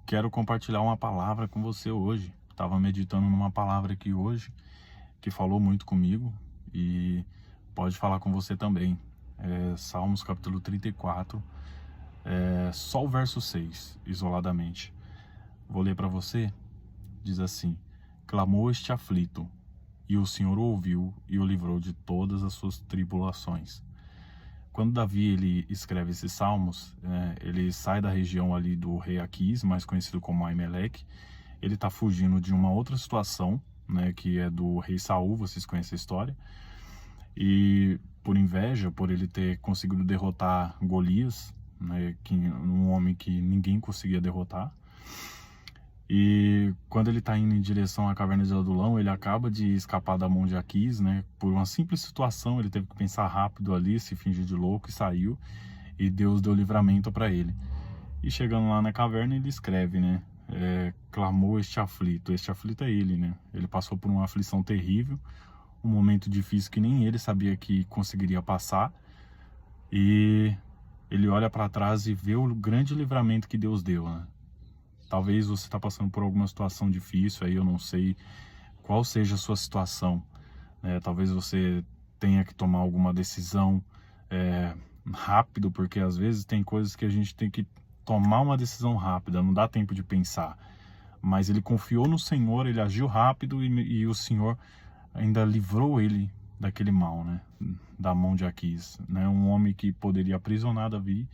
quero compartilhar uma palavra com você hoje. Estava meditando numa palavra aqui hoje que falou muito comigo e pode falar com você também. Salmos capítulo 34, só o verso 6, isoladamente. Vou ler para você. Diz assim: clamou este aflito, e o Senhor o ouviu e o livrou de todas as suas tribulações. Quando Davi ele escreve esses salmos, ele sai da região ali do rei Aquis, mais conhecido como Aimeleque. Ele está fugindo de uma outra situação, né, que é do rei Saul, vocês conhecem a história. E por inveja, por ele ter conseguido derrotar Golias, né, um homem que ninguém conseguia derrotar. E quando ele está indo em direção à caverna de Adulão, ele acaba de escapar da mão de Aquis, né? Por uma simples situação, ele teve que pensar rápido ali, se fingir de louco e saiu. E Deus deu livramento para ele. E chegando lá na caverna, ele escreve, né? Clamou este aflito. Este aflito é ele, né? Ele passou por uma aflição terrível, um momento difícil que nem ele sabia que conseguiria passar. E ele olha para trás e vê o grande livramento que Deus deu, né? Talvez você está passando por alguma situação difícil aí, eu não sei qual seja a sua situação. Talvez você tenha que tomar alguma decisão rápido, porque às vezes tem coisas que a gente tem que tomar uma decisão rápida, não dá tempo de pensar. Mas ele confiou no Senhor, ele agiu rápido e o Senhor ainda livrou ele daquele mal, né? Da mão de Aquis, né? Um homem que poderia aprisionar Davi,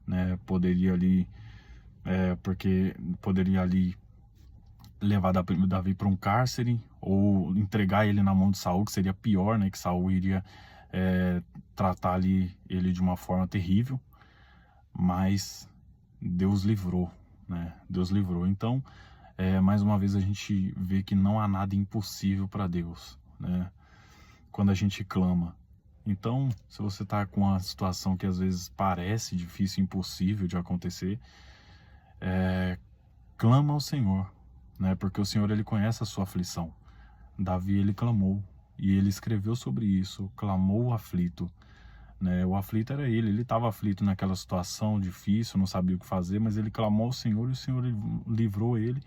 né? Poderia ali... porque poderia ali levar Davi para um cárcere ou entregar ele na mão de Saul, que seria pior, né? Que Saul iria tratar ali ele de uma forma terrível, mas Deus livrou, né? Deus livrou. Então, mais uma vez a gente vê que não há nada impossível para Deus, né? Quando a gente clama. Então, se você está com uma situação que às vezes parece difícil, impossível de acontecer, clama ao Senhor, né? Porque o Senhor ele conhece a sua aflição. Davi ele clamou e ele escreveu sobre isso, clamou o aflito, né? O aflito era ele estava aflito naquela situação difícil, não sabia o que fazer, mas ele clamou ao Senhor e o Senhor livrou ele.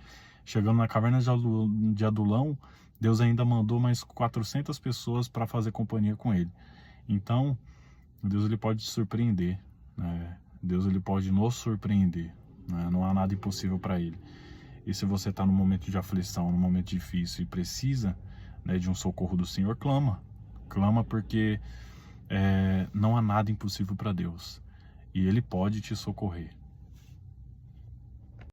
Chegando na caverna de Adulão, Deus ainda mandou mais 400 pessoas para fazer companhia com ele. Então, Deus ele pode te surpreender, né? Deus ele pode nos surpreender. Não há nada impossível para ele. E se você está num momento de aflição, num momento difícil e precisa, né, de um socorro do Senhor, clama. Clama porque não há nada impossível para Deus. E Ele pode te socorrer.